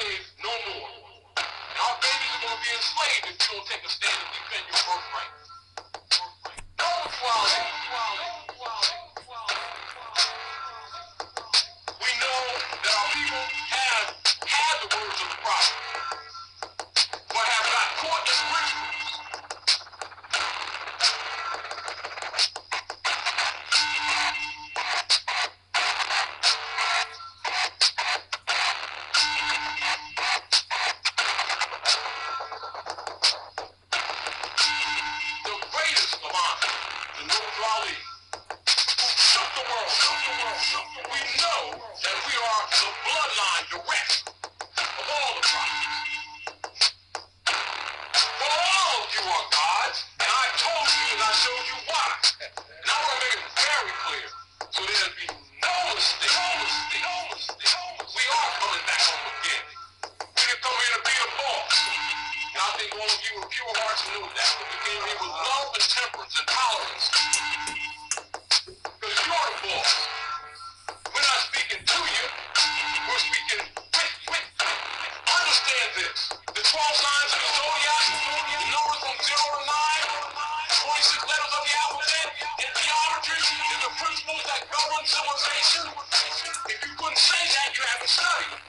slaves no more. And our babies are going to be enslaved if you don't take a stand and defend your birthright. No equality. We know that our people have had the words of the prophet, but have got caught in rituals. The greatest of honor, the noble Ali, who shook the world. We know that we are the bloodline direct of all the prophets. For all of you are gods, and I told you and I showed you why. And I want to make it very clear, so there'll be no mistake. We are coming back home again. We didn't come here to be a boss. And I think all of you with pure hearts knew that. We came here with love and temperance and tolerance. Because you're the boss. We're not speaking to you. We're speaking with you. Understand this. The 12 signs of the zodiac, the numbers from 0 to 9, 26 letters of the alphabet, in geometry, is the principles that govern civilization. If you couldn't say that, you haven't studied.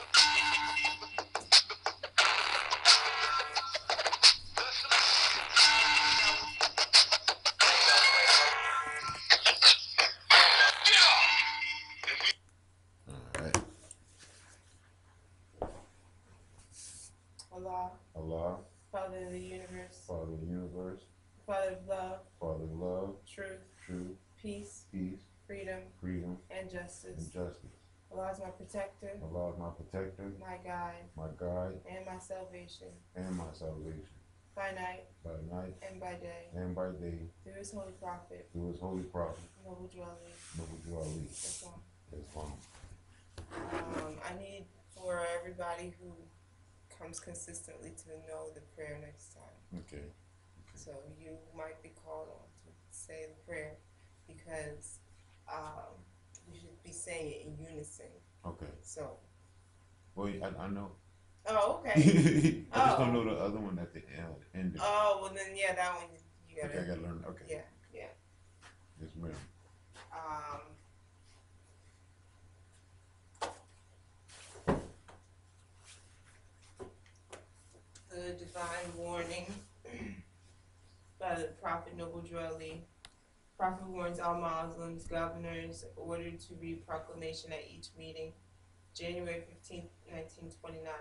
Allah, Allah, Father of the universe, Father of the universe, Father of love, Father of love, truth, truth, peace, peace, freedom, freedom, and justice. and justice. Allah is my protector, Allah is my protector, my guide, my guide, and my salvation, and my salvation, by night by night and by day, and by day, through his holy prophet, through his holy prophet, noble dwelling. Noble Ali. Islam. Islam. I need for everybody who comes consistently to know the prayer next time. Okay. So you might be called on to say the prayer because you should be saying it in unison. Okay. So. Well, I know. Oh, okay. I just don't know the other one at the end. Oh, well then, yeah, that one you gotta. Okay, I gotta learn. Okay. Yeah. Yes, ma'am. The divine warning by the Prophet Noble Dwelly. Prophet warns all Muslims, governors, ordered to read proclamation at each meeting, January 15th, 1929.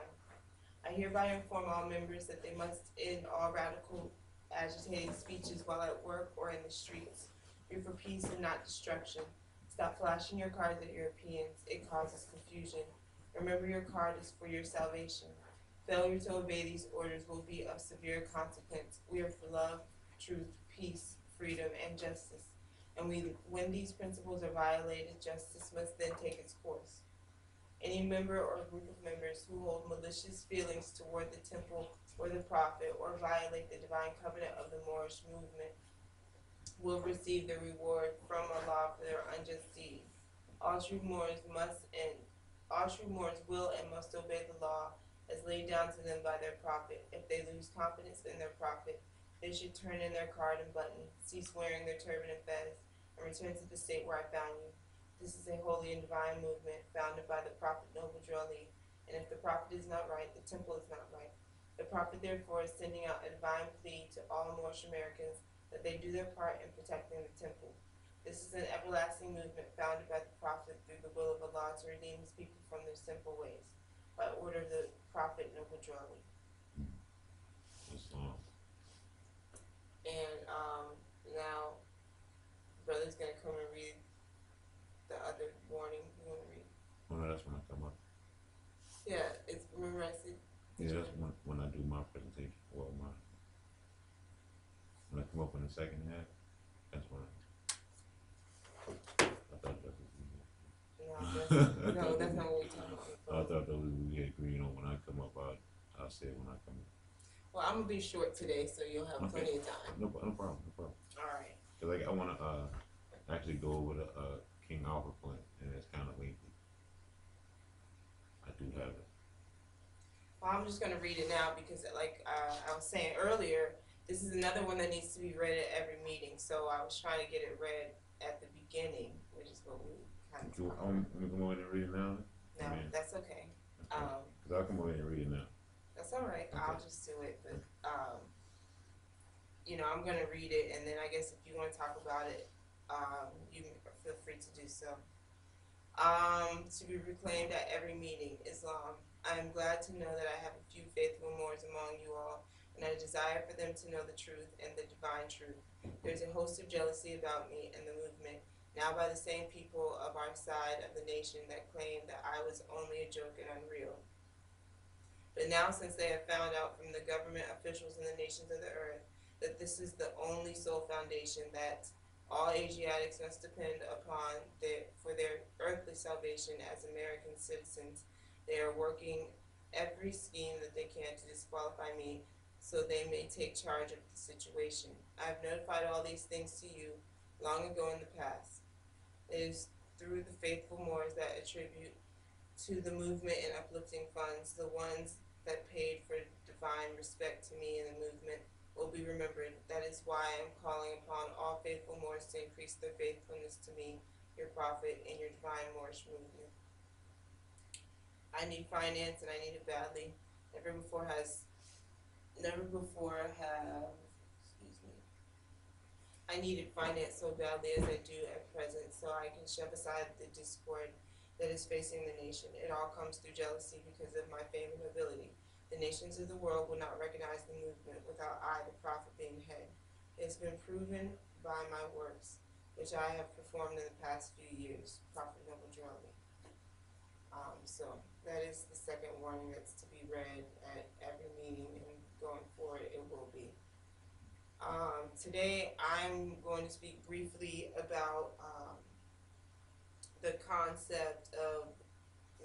I hereby inform all members that they must end all radical agitating speeches while at work or in the streets. Be for peace and not destruction. Stop flashing your cards at Europeans. It causes confusion. Remember, your card is for your salvation. Failure to obey these orders will be of severe consequence. We are for love, truth, peace, freedom, and justice. And when these principles are violated, justice must then take its course. Any member or group of members who hold malicious feelings toward the temple or the prophet or violate the divine covenant of the Moorish movement will receive the reward from Allah for their unjust deed. All true Moors will and must obey the law as laid down to them by their prophet. If they lose confidence in their prophet, they should turn in their card and button, cease wearing their turban and fez, and return to the state where I found you. This is a holy and divine movement founded by the Prophet Noble Dwelly, and if the prophet is not right, the temple is not right. The prophet therefore is sending out a divine plea to all Moorish Americans that they do their part in protecting the temple. This is an everlasting movement founded by the prophet through the will of Allah to redeem his people from their sinful ways, by order of the Prophet Noble Dwelly. And now, brother's gonna come and read the other warning. You wanna read? Oh, no, that's when I come up. Yeah, it's, remember I said? Yeah, that's when I do my presentation. Well, when I come up in the second half, that's when I thought that was No, that's not what we're talking about. I thought that we agreed on when I come up, I'll say it when I come up. Well, I'm gonna be short today, so you'll have plenty of time. No problem. All right. Cause I want to actually go over the King Alfred plan, and it's kind of lengthy. I do have it. Well, I'm just gonna read it now because, like I was saying earlier, this is another one that needs to be read at every meeting. So I was trying to get it read at the beginning, which is what we kind of. I'm gonna come over and read it now. No, that's okay. Okay. Cause I'll come over and read it now. That's all right. Okay. I'll just do it. But I'm gonna read it, and then I guess if you want to talk about it, you feel free to do so. To be proclaimed at every meeting, Islam. I am glad to know that I have a few faithful Moors among you all, and I desire for them to know the truth and the divine truth. There is a host of jealousy about me and the movement, now by the same people of our side of the nation that claim that I was only a joke and unreal. But now, since they have found out from the government officials in the nations of the earth that this is the only sole foundation that all Asiatics must depend upon for their earthly salvation as American citizens, they are working every scheme that they can to disqualify me so they may take charge of the situation. I have notified all these things to you long ago in the past. It is through the faithful Moors that attribute to the movement and uplifting funds, the ones that paid for divine respect to me in the movement will be remembered. That is why I am calling upon all faithful Moors to increase their faithfulness to me, your prophet, and your divine Moorish movement. I need finance, and I need it badly. Never before have, I needed finance so badly as I do at present, so I can shove aside the discord that is facing the nation. It all comes through jealousy because of my fame and ability. The nations of the world will not recognize the movement without I, the prophet, being head. It has been proven by my works, which I have performed in the past few years. Prophet Noble Drawley. So that is the second warning that's to be read at every meeting, and going forward it will be. Today I'm going to speak briefly about the concept of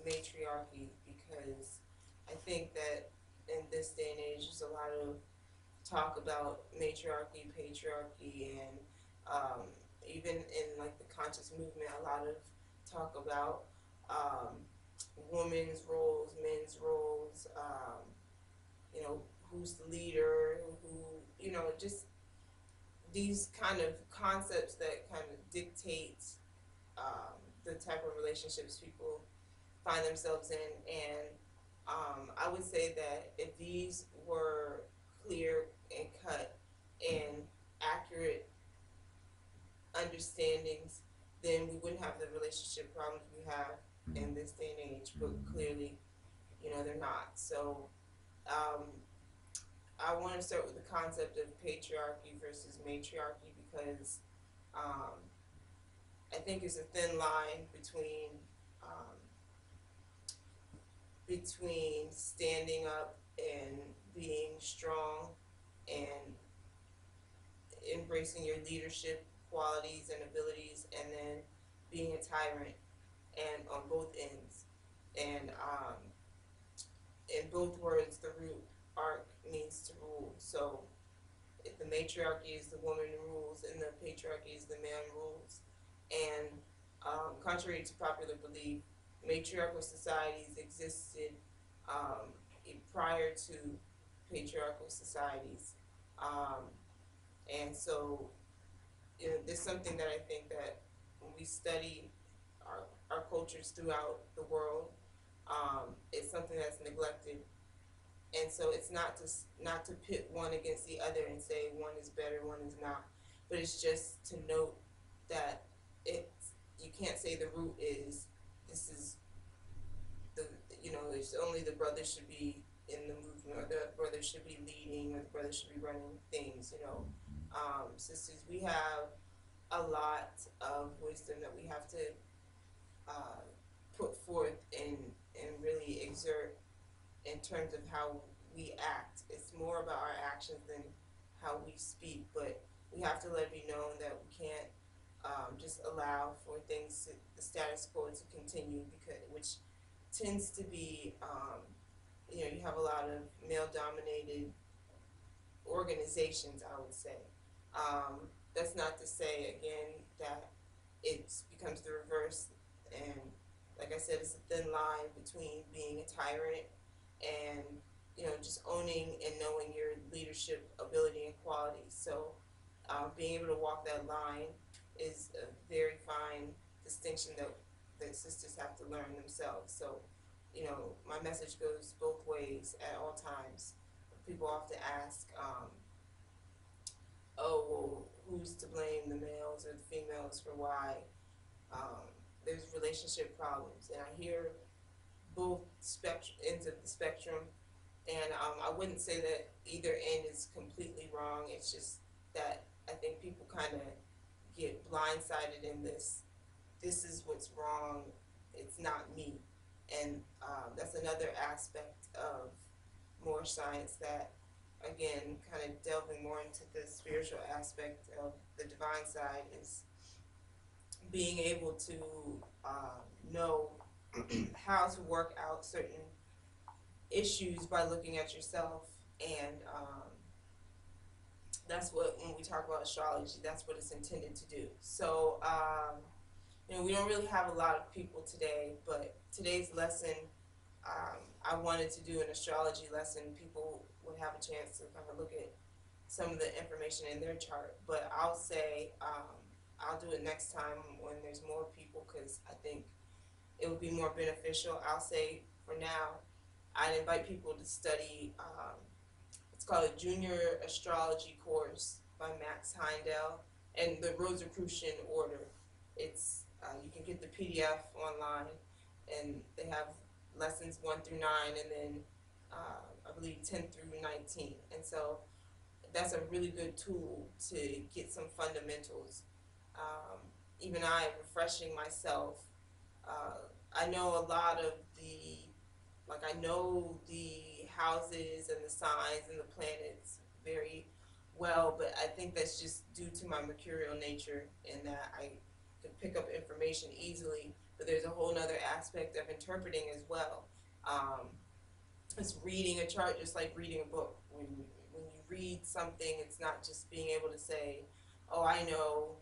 matriarchy, because I think that in this day and age there's a lot of talk about matriarchy, patriarchy, and even in like the conscious movement, a lot of talk about women's roles, men's roles, who's the leader, just these kind of concepts that kind of dictate the type of relationships people find themselves in. And I would say that if these were clear and cut and accurate understandings, then we wouldn't have the relationship problems we have in this day and age. But clearly, they're not. So I want to start with the concept of patriarchy versus matriarchy, because I think it's a thin line between standing up and being strong and embracing your leadership qualities and abilities, and then being a tyrant, and on both ends. And in both words, the root arc means to rule. So if the matriarchy is the woman rules and the patriarchy is the man rules. And contrary to popular belief, matriarchal societies existed prior to patriarchal societies. And so there's something that I think that when we study our cultures throughout the world, it's something that's neglected. And so it's not to pit one against the other and say one is better, one is not, but it's just to note that you can't say the root is this is it's only the brother should be in the movement, or the brother should be leading, or the brother should be running things. Sisters, we have a lot of wisdom that we have to put forth and really exert in terms of how we act. It's more about our actions than how we speak, but we have to let it be known that we can't just allow for things, the status quo, to continue, which tends to be, you have a lot of male-dominated organizations, I would say. That's not to say, again, that it becomes the reverse. And like I said, it's a thin line between being a tyrant and just owning and knowing your leadership ability and qualities. So being able to walk that line is a very fine distinction that sisters have to learn themselves. So, my message goes both ways at all times. People often ask, oh, well, who's to blame, the males or the females, for why there's relationship problems? And I hear both ends of the spectrum, and I wouldn't say that either end is completely wrong. It's just that I think people kind of get blindsided in this. This is what's wrong. It's not me, and that's another aspect of Moorish science that, again, kind of delving more into the spiritual aspect of the divine side, is being able to know how to work out certain issues by looking at yourself, and that's what, when we talk about astrology, that's what it's intended to do. So we don't really have a lot of people today, but today's lesson, I wanted to do an astrology lesson. People would have a chance to kind of look at some of the information in their chart, but I'll say I'll do it next time when there's more people, because I think it would be more beneficial. I'll say for now, I'd invite people to study, it's called a Junior Astrology course by Max Heindel, and the Rosicrucian order. It's you can get the PDF online, and they have lessons 1 through 9, and then I believe 10 through 19. And so that's a really good tool to get some fundamentals. Even I, refreshing myself, I know a lot of I know the houses and the signs and the planets very well, but I think that's just due to my mercurial nature, in that I can pick up information easily, but there's a whole nother aspect of interpreting as well. It's reading a chart just like reading a book. When you read something, it's not just being able to say, oh, I know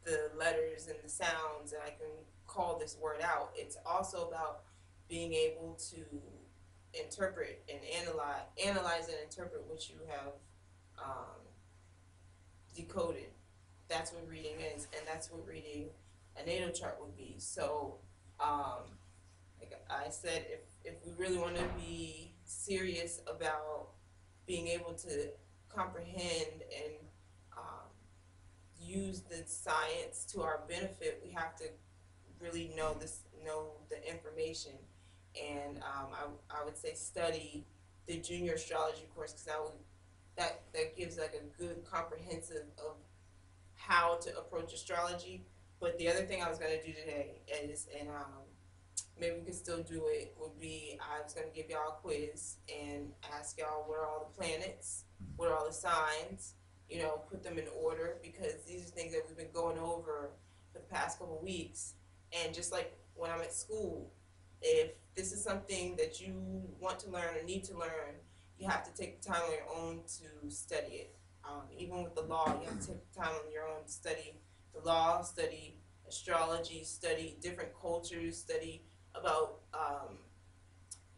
the letters and the sounds, and I can call this word out. It's also about being able to interpret and analyze and interpret what you have decoded. That's what reading is, and that's what reading a natal chart would be. So, like I said, if we really want to be serious about being able to comprehend and use the science to our benefit, we have to really know the information. And I would say study the Junior Astrology course, because that gives like a good comprehensive of how to approach astrology. But the other thing I was going to do today is, and maybe we could still do it, would be I was going to give y'all a quiz and ask y'all what are all the planets, what are all the signs, put them in order, because these are things that we've been going over for the past couple weeks. And just like when I'm at school, if this is something that you want to learn or need to learn, you have to take the time on your own to study it. Even with the law, you have to take the time on your own to study the law, study astrology, study different cultures, study about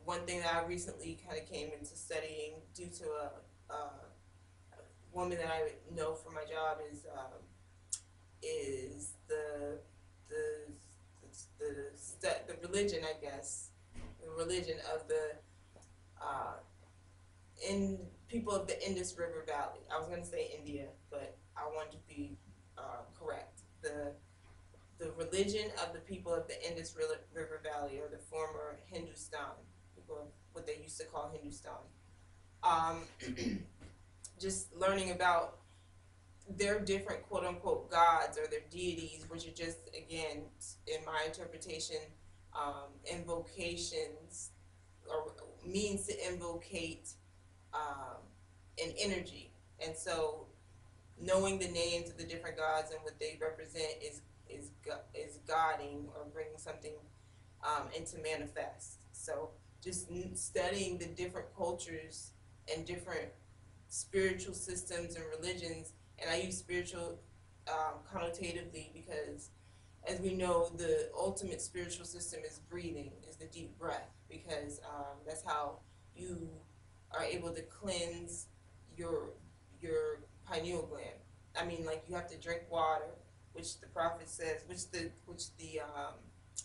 one thing that I recently kind of came into studying due to a woman that I know from my job is the religion, I guess, the religion of the in people of the Indus River Valley. I was going to say India, but I wanted to be correct. The religion of the people of the Indus River Valley, or the former Hindustan, people of what they used to call Hindustan. Just learning about their different quote-unquote gods or their deities, which are just, again, in my interpretation, invocations, or means to invocate an energy. And so knowing the names of the different gods and what they represent is godding, or bringing something into manifest. So just studying the different cultures and different spiritual systems and religions. And I use spiritual connotatively because, as we know, the ultimate spiritual system is breathing, is the deep breath, because that's how you are able to cleanse your your pineal gland. I mean, like you have to drink water, which the prophet says, which the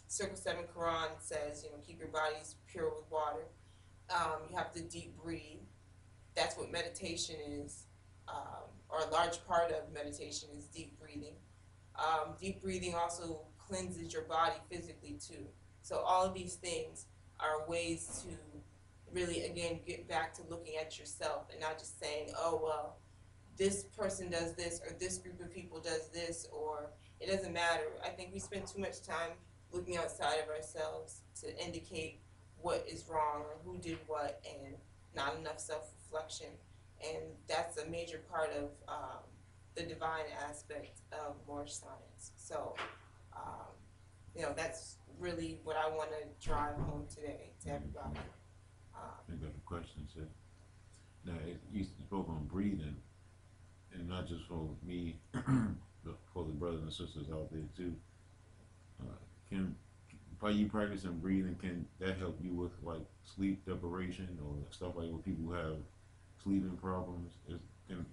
Circle 7 Quran says, keep your bodies pure with water. You have to deep breathe. That's what meditation is, or a large part of meditation is deep breathing. Deep breathing also cleanses your body physically too. So all of these things are ways to really, again, get back to looking at yourself and not just saying, oh, well, this person does this or this group of people does this, or it doesn't matter. I think we spend too much time looking outside of ourselves to indicate what is wrong or who did what, and not enough self-reflection. And that's a major part of the divine aspect of Moorish science. So, that's really what I want to drive home today to everybody. I got a question, sir. Now, you spoke on breathing, and not just for me, but for the brothers and sisters out there too. Can by you practicing breathing, can that help you with like sleep deprivation or stuff like when people have sleeping problems?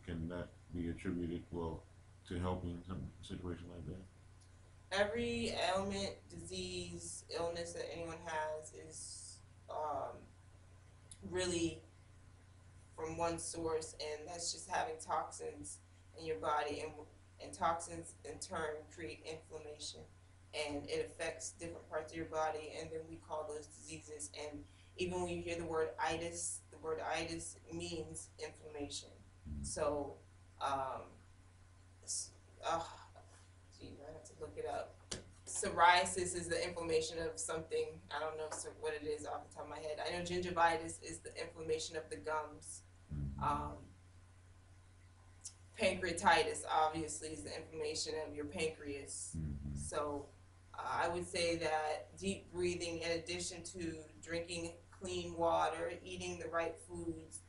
Can that be attributed to helping some situation like that? Every ailment, disease, illness that anyone has is really from one source, and that's just having toxins in your body, and toxins in turn create inflammation, and it affects different parts of your body, and then we call those diseases. And even when you hear the word itis means inflammation. So, um, uh, geez, I have to look it up. Psoriasis is the inflammation of something. I don't know what it is off the top of my head. I know gingivitis is the inflammation of the gums. Um, Pancreatitis obviously is the inflammation of your pancreas. So I would say that deep breathing, in addition to drinking clean water, eating the right foods,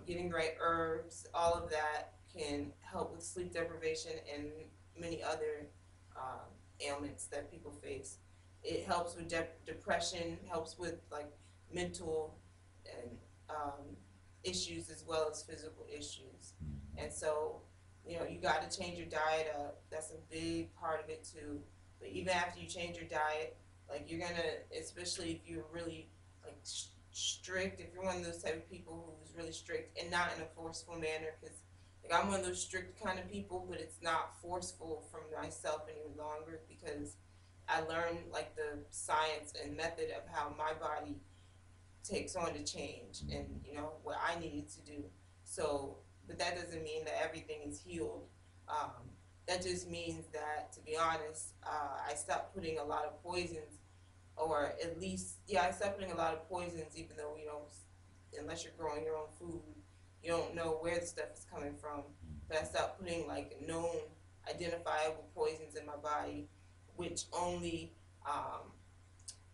getting the right herbs, all of that can help with sleep deprivation and many other ailments that people face. It helps with depression, helps with like mental and issues as well as physical issues. And so, you got to change your diet up. That's a big part of it too. But even after you change your diet, like you're gonna, especially if you're really like strict, if you're one of those type of people who's really strict and not in a forceful manner, because like I'm one of those strict kind of people, but it's not forceful from myself any longer, because I learned like the science and method of how my body takes on to change, and what I needed to do. So, but that doesn't mean that everything is healed. That just means that, to be honest, I stopped putting a lot of poisons, or at least, I stopped putting a lot of poisons, even though, unless you're growing your own food, you don't know where the stuff is coming from. But I stopped putting like known, identifiable poisons in my body, which only,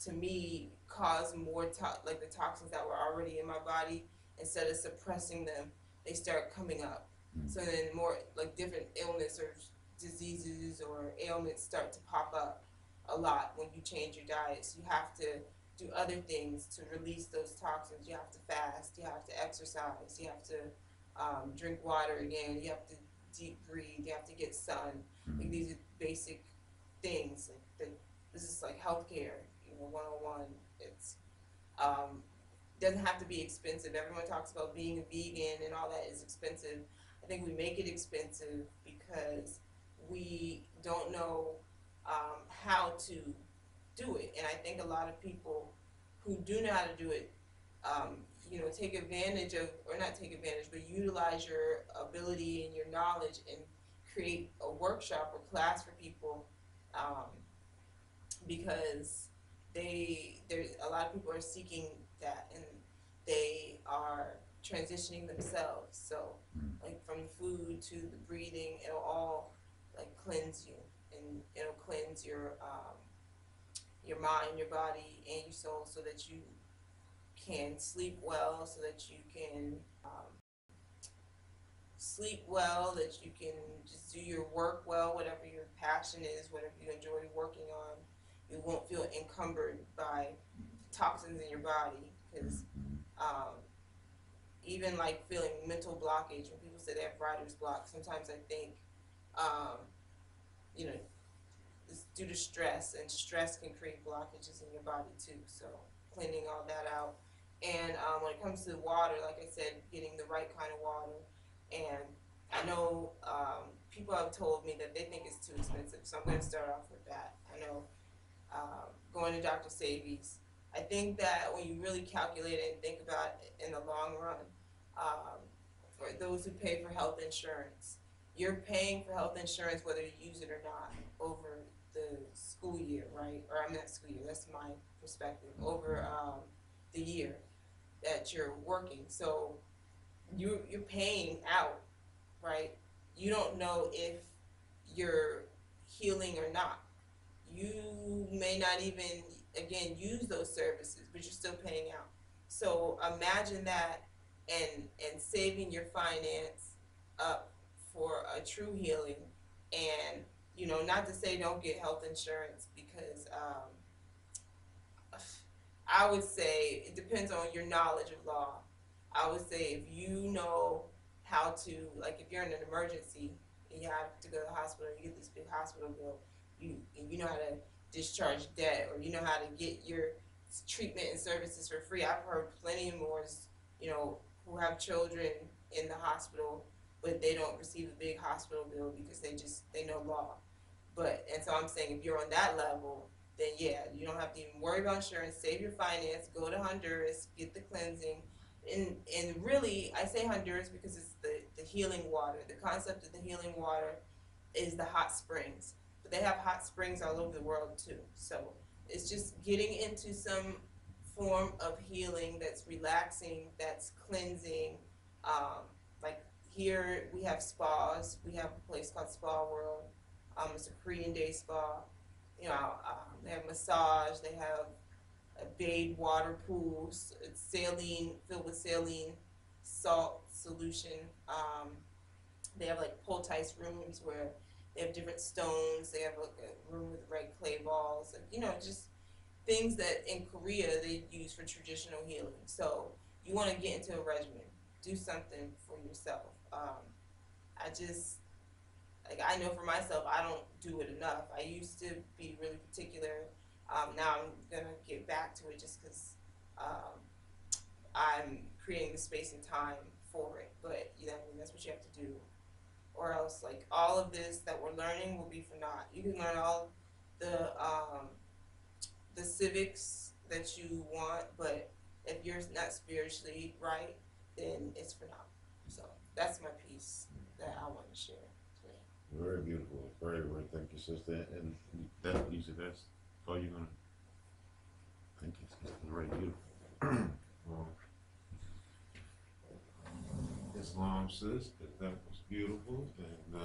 to me, cause more like the toxins that were already in my body. Instead of suppressing them, they start coming up. So then more like different illness or diseases or ailments start to pop up a lot when you change your diet. So you have to do other things to release those toxins. You have to fast, you have to exercise, you have to drink water again, you have to deep breathe, you have to get sun. Like these are basic things. This is like healthcare, 101. It's doesn't have to be expensive. Everyone talks about being a vegan and all that is expensive. I think we make it expensive because we don't know how to do it. And I think a lot of people who do know how to do it, take advantage of, or not take advantage, but utilize your ability and your knowledge and create a workshop or class for people, because there's a lot of people are seeking that, and they are transitioning themselves. So like from the food to the breathing, it'll all like cleanse you, and it'll cleanse your mind, your body, and your soul, so that you can sleep well, so that you can sleep well, that you can just do your work well, whatever your passion is, whatever you enjoy working on. You won't feel encumbered by toxins in your body, because Um, Even like feeling mental blockage, when people say they have writer's block, sometimes I think, um, you know, it's due to stress, and stress can create blockages in your body too. So cleaning all that out. And when it comes to water, like I said, getting the right kind of water. And I know people have told me that they think it's too expensive, so I'm going to start off with that. I know going to Dr. Savi's. I think that when you really calculate it and think about it in the long run, for those who pay for health insurance, you're paying for health insurance whether you use it or not over the school year, right? Or I'm not school year, that's my perspective, over the year that you're working. So you're paying out, right? You don't know if you're healing or not. You may not even, again, use those services, but you're still paying out. So imagine that, and saving your finance up for a true healing. And not to say don't get health insurance, because I would say it depends on your knowledge of law. I would say if you know how to, like if you're in an emergency and you have to go to the hospital, you get this big hospital bill, you know how to discharge debt, or you know how to get your treatment and services for free. I've heard plenty of Moors, who have children in the hospital, but they don't receive a big hospital bill because they know law. And so I'm saying, if you're on that level, then yeah, you don't have to even worry about insurance. Save your finance. Go to Honduras. Get the cleansing. And really, I say Honduras because it's the healing water. The concept of the healing water is the hot springs. But they have hot springs all over the world too. So it's just getting into some form of healing that's relaxing, that's cleansing. Like here, we have spas. We have a place called Spa World. It's a Korean day spa. They have massage. They have a bathed water pools. It's saline, filled with saline salt solution. They have like poultice rooms where they have different stones. They have like a room with red clay balls. Just things that in Korea they use for traditional healing. So you want to get into a regimen. Do something for yourself. I just I know for myself, I don't do it enough. I used to be really particular. Now I'm gonna get back to it just because I'm creating the space and time for it. But that's what you have to do, or else like all of this that we're learning will be for naught. You can learn all the civics that you want, but if you're not spiritually right, then it's for naught. So that's my piece that I want to share. Very beautiful. Very, very thank you, sister. And that you said that's all you're gonna thank you, sister. Very beautiful. Well, Islam, sis, that was beautiful. And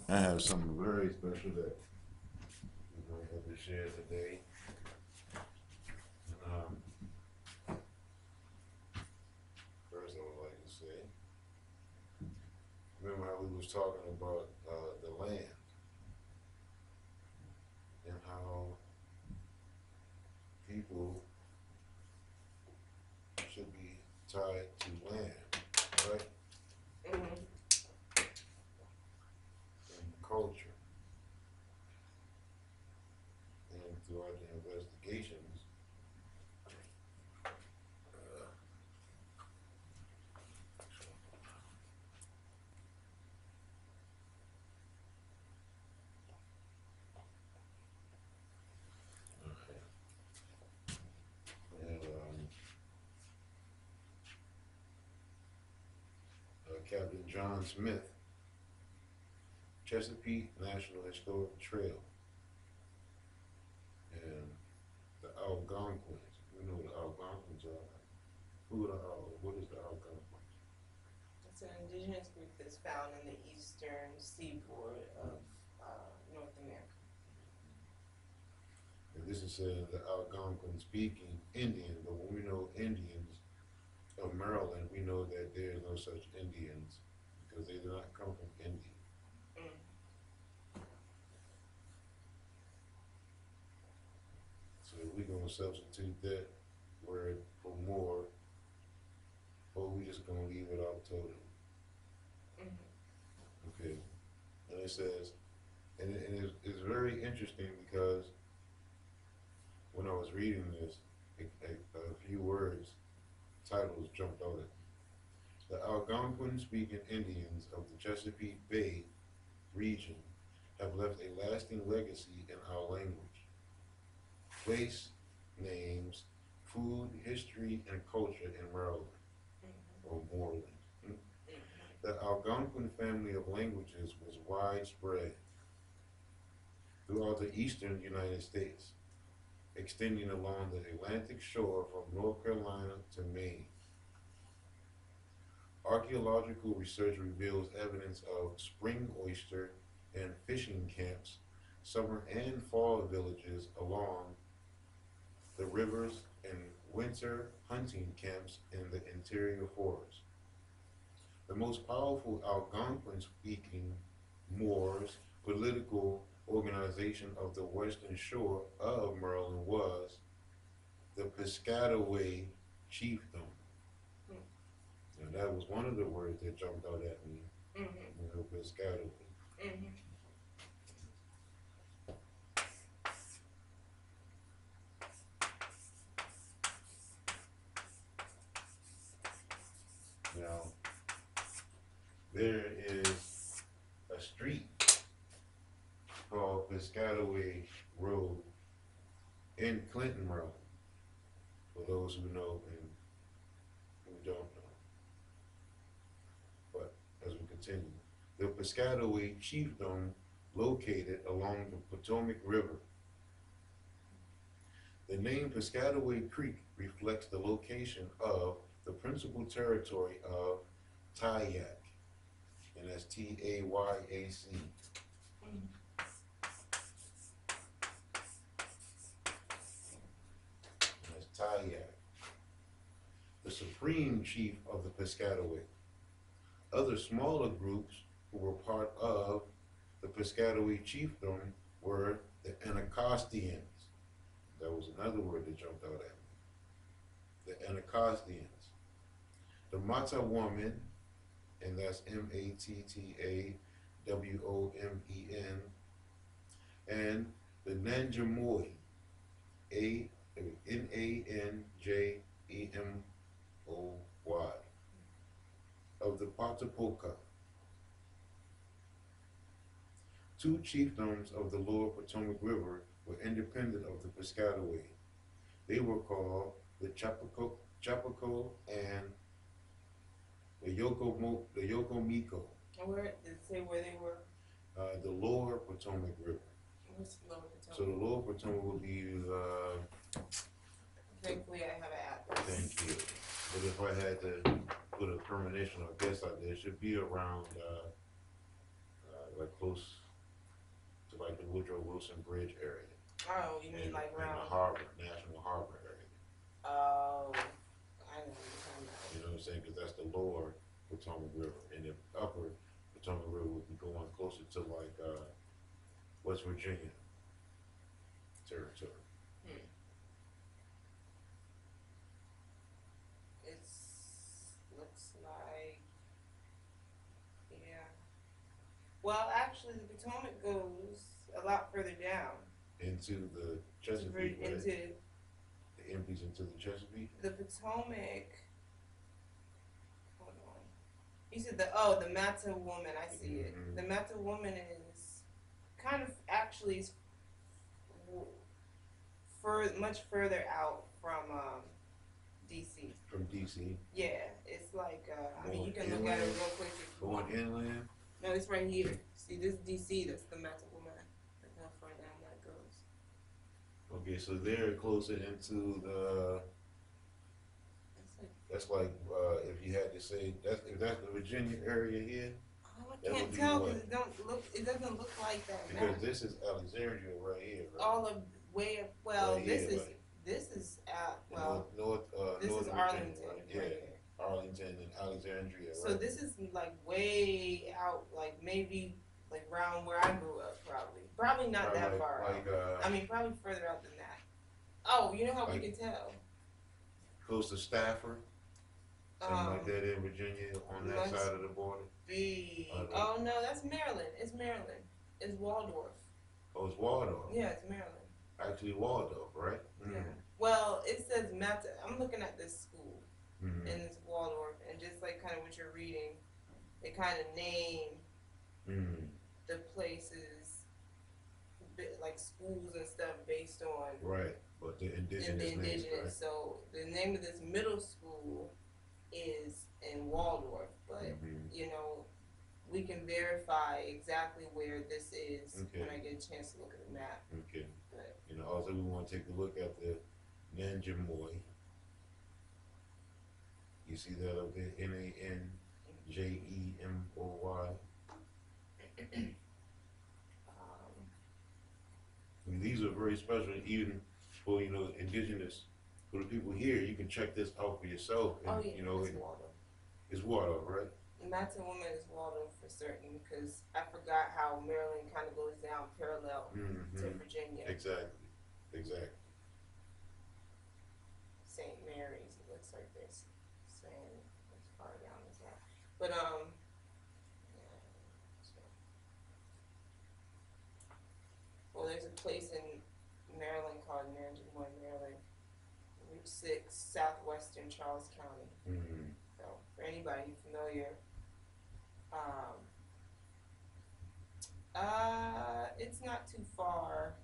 I have something very special that we're gonna have to share today. And first I would like to say, remember how we was talking about the land and how people should be tied to land, right? Mm-hmm. And culture. And throughout the investigations, and Captain John Smith, Chesapeake National Historic Trail, and the Algonquins. We know what the Algonquins are. Who are what is the Algonquins? It's an indigenous group that's found in the eastern seaboard of North America. And this is the Algonquin speaking Indian, but when we know Indians of Maryland, we know that there is no such Indians because they do not come from India. Mm. So we're going to substitute that word for it says, and it's very interesting because when I was reading this, a few words, titles jumped out at me. The Algonquin-speaking Indians of the Chesapeake Bay region have left a lasting legacy in our language, place names, food, history, and culture in Maryland, or Moorland. The Algonquin family of languages was widespread throughout the eastern United States, extending along the Atlantic shore from North Carolina to Maine. Archaeological research reveals evidence of spring oyster and fishing camps, summer and fall villages along the rivers, and winter hunting camps in the interior forest. The most powerful Algonquin-speaking Moors political organization of the western shore of Maryland was the Piscataway Chiefdom. And that was one of the words that jumped out at me. Piscataway. Now, there is a street called Piscataway Road in Clinton, Maryland, for those who know and who don't know. But as we continue, the Piscataway Chiefdom located along the Potomac River. The name Piscataway Creek reflects the location of the principal territory of Tayac, and that's T-A-Y-A-C. That's Tayac, the supreme chief of the Piscataway. Other smaller groups who were part of the Piscataway chiefdom were the Anacostia. That was another word that jumped out at me. The Anacostia. The Mattawomen, and that's Mattawomen, and the Nanjamoy, Nanjamoy, of the Patapoca. Two chiefdoms of the lower Potomac River were independent of the Piscataway. They were called the Chapaco and the Yokomiko. Where did it say where they were? The lower Potomac River. What's the lower Potomac? So the lower Potomac would be thankfully I have an app. Thank you. But if I had to put a premonition or guess out there, it should be around like close to like the Woodrow Wilson Bridge area. Oh, you mean like around the harbor, National Harbor area. Oh, I know what you're talking about. You know what I'm saying? Because that's the lower Potomac River, and the upper Potomac River would be going closer to like West Virginia territory. Looks like, yeah. Well, actually, the Potomac goes a lot further down. Into the Chesapeake, right? It empties into the Chesapeake. The Potomac. Hold on. You said the Mattawoman. I see it. The Mattawoman is kind of actually much further out from DC. From DC. Yeah, it's like I mean you can look at it real quick. Going inland. No, it's right here. See, this is DC. That's the Mattawoman. That's how far down that goes. Okay, so they're closer into the. That's like if you had to say if that's the Virginia area here. Oh, I can't tell because it doesn't look like that. Because this is Alexandria right here. Right? All of way up. Well, right this here, is right? This is this is Arlington. Yeah, right Arlington and Alexandria. So this is like way out, like maybe like around where I grew up, probably not that far out. I mean, probably further out than that. Oh, you know how we can tell? Close to Stafford. Something like that in Virginia on that must side of the border? be. Okay. Oh no, that's Maryland. It's Maryland. It's Waldorf. Oh, it's Waldorf. Yeah, it's Maryland. Actually, Waldorf, right? Yeah. Well, it says Mata. I'm looking at this school, Mm-hmm. and it's Waldorf, and just like kind of what you're reading, they kind of name the places, like schools and stuff based on Right, but the indigenous names, right? So the name of this middle school is in Waldorf, but you know, we can verify exactly where this is when I get a chance to look at the map. Okay. But You know, also we want to take a look at the Nanjamoy. You see that up there? Nanjemoy. I mean, these are very special, even for, you know, indigenous, for the people here. You can check this out for yourself. And, oh yeah, you know, it's Waldorf. It's Waldorf, right? Mountain Woman is Waldorf for certain, because I forgot how Maryland kind of goes down parallel to Virginia. Exactly. St. Mary's, it looks like this. Saying it's far down as well. But yeah, so. Well, there's a place in Maryland called Nanjamoy, Maryland, Route 6, southwestern Charles County. So for anybody familiar, it's not too far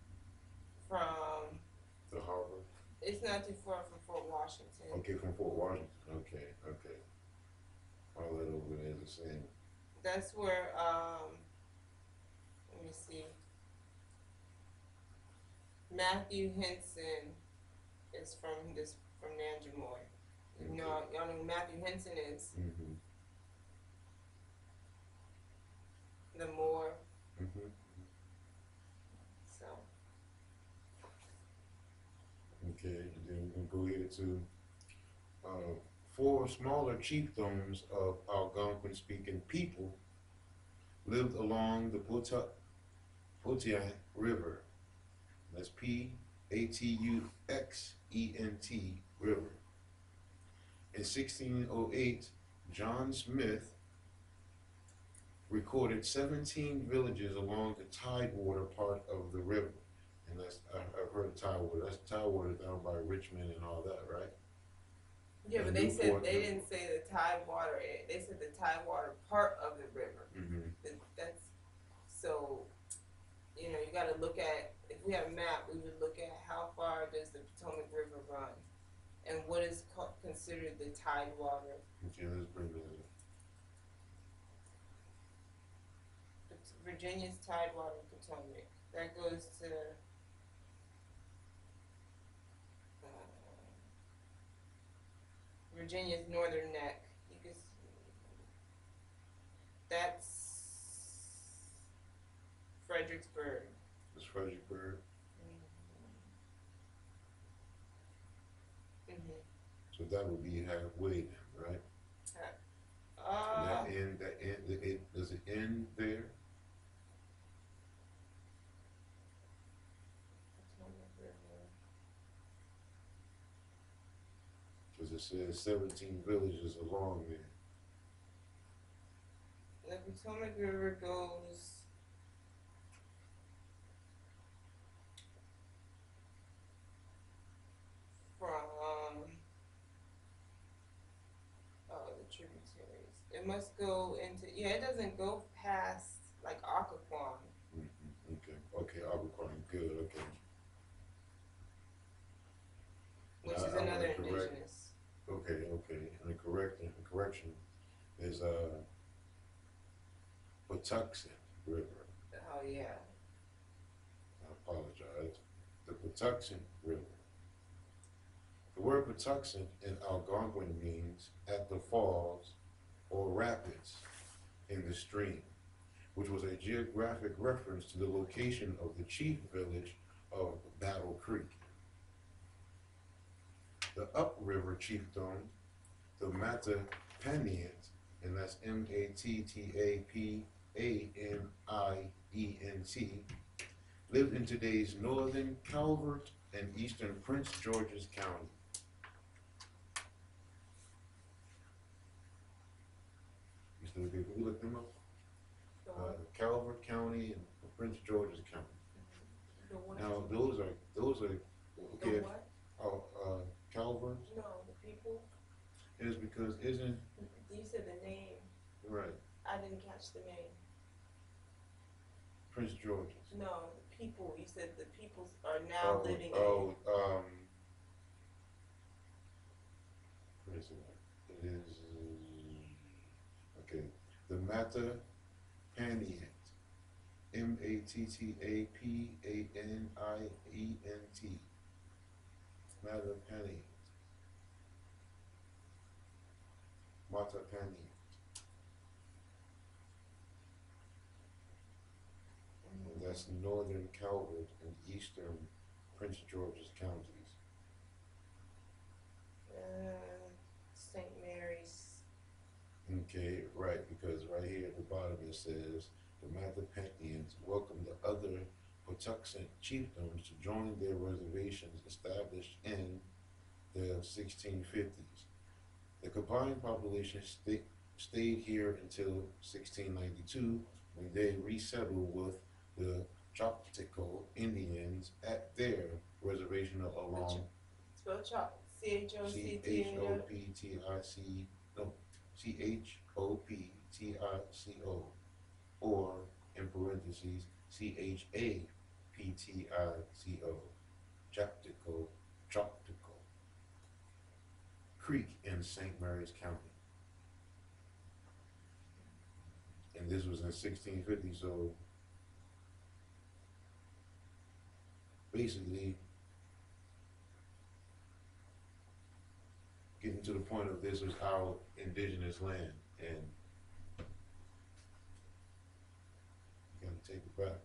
from The harbor. It's not too far from Fort Washington. Okay, from Fort Washington. Okay. All that over there is the same. That's where, let me see. Matthew Henson is from Nanjamoy. You know, y'all know who Matthew Henson is? The Moor. So. Okay, and then we can go here to 4 smaller chiefdoms of Algonquin-speaking people lived along the Potiant River. That's Patuxent River. In 1608, John Smith recorded 17 villages along the tidewater part of the river. And that's, I've heard of tidewater. That's tidewater down by Richmond and all that, right? Yeah, but they said they didn't say the tidewater. They said the tidewater part of the river. That's so. You know, you got to look at. If we had a map, we would look at how far does the Potomac River run, and what is considered the tidewater. Okay, let's bring that up. Virginia's tidewater, Potomac. That goes to. Virginia's northern neck. You can see, that's Fredericksburg. It's Fredericksburg. So that would be halfway then, right? Does it end there? Because it says 17 villages along there. The Potomac River goes from the tributaries. It must go into it doesn't go past like Occoquan. Okay, Occoquan, good, okay. Which is another indigenous. Okay, and the correction is Patuxent River. Oh yeah. I apologize. The Patuxent River. The word Patuxent in Algonquin means at the falls or rapids in the stream, which was a geographic reference to the location of the chief village of Battle Creek. The upriver chiefdom, the Mattapanient, and that's Mattapanient, lived in today's northern Calvert and eastern Prince George's County. Can we look them up? The what? Calvert County and Prince George's County. The what? Now those are The okay. what? Calvert No, the people. is because isn't You said the name. right I didn't catch the name. Prince George's. No, the people. You said the people are now living in. What is it? It is okay. The Mattapanians. Mattapanient. Mattapanians. Mattapanians. And that's northern Calvert and eastern Prince George's counties. St. Mary's. Okay, right, because right here at the bottom it says the Mattapanians welcomed the other Patuxent chiefdoms to join their reservations established in the 1650s. The combined population stayed here until 1692 when they resettled with the Choctaw Indians at their reservation along Spell chop. Choptico, or in parentheses Chaptico, Choctaw Creek in St. Mary's County. And this was in 1650, so basically getting to the point of this was our indigenous land, and you gotta take it back.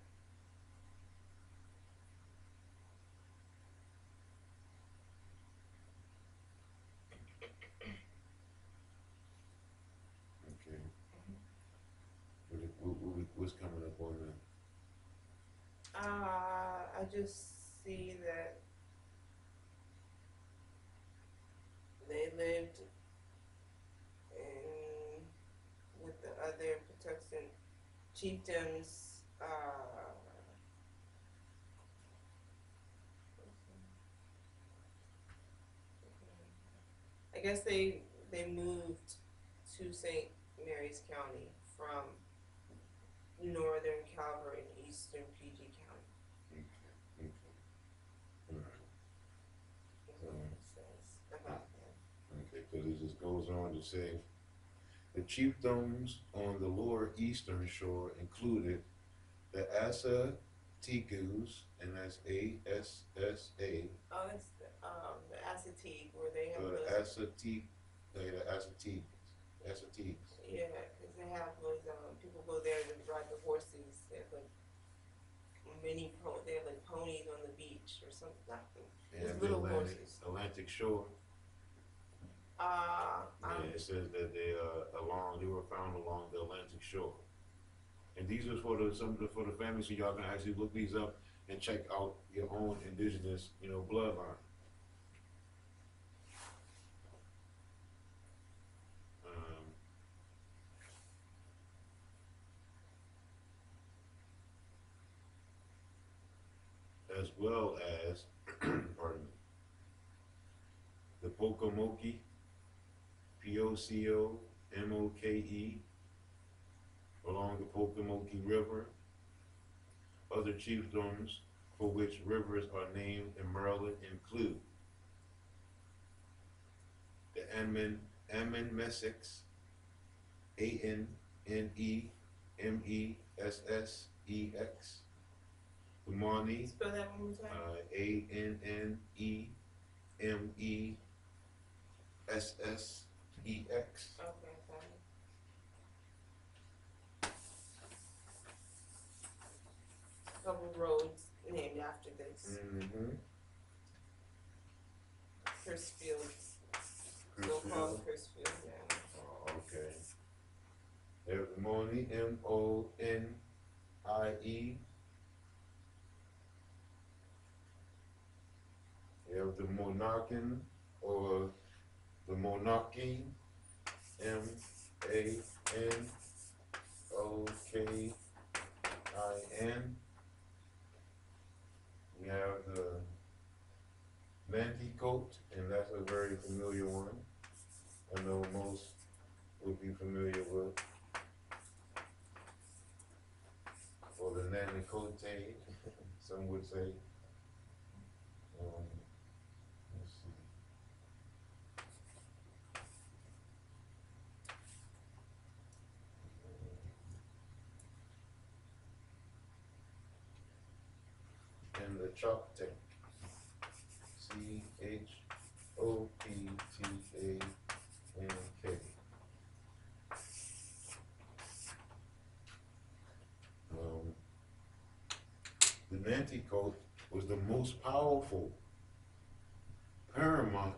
Okay. What's coming up on that? I just see that they lived with the other Patuxent chiefdoms. I guess they moved to St. Mary's County from northern Calvert and eastern PG County. Okay. All right. Is what it says about them. Okay, so this just goes on to say the chiefdoms on the lower eastern shore included the Assateagues, and that's ASSA. Oh, it's the Assateague where they have The those. Assateagues. Yeah, because they have those. People go there to ride the horses. They have like they have like ponies on the beach or something. And Just the little horses. Atlantic shore. Yeah, it says that they were found along the Atlantic shore. And these are for the families, so y'all can actually look these up and check out your own indigenous, bloodline. As well as, pardon me, the Pocomoke, Pocomoke, along the Pocomoke River. Other chiefdoms for which rivers are named in Maryland include the Annemessics, Annemessex, the Maumee, Spell that one more time. Annemessex. Okay, got it. Couple roads named after this. Mm-hmm. Chrisfield. Still called Chrisfield, yeah. Oh, okay. There's the Monie, Monie. You have the Monarchan or the Monarchy, N-O-K-I-N. We have the Nanticoke, and that's a very familiar one. I know most would be familiar with, or the Nanticote, some would say. Let's see. And the Choptank, Choptank. The Nanticoke was the most powerful paramount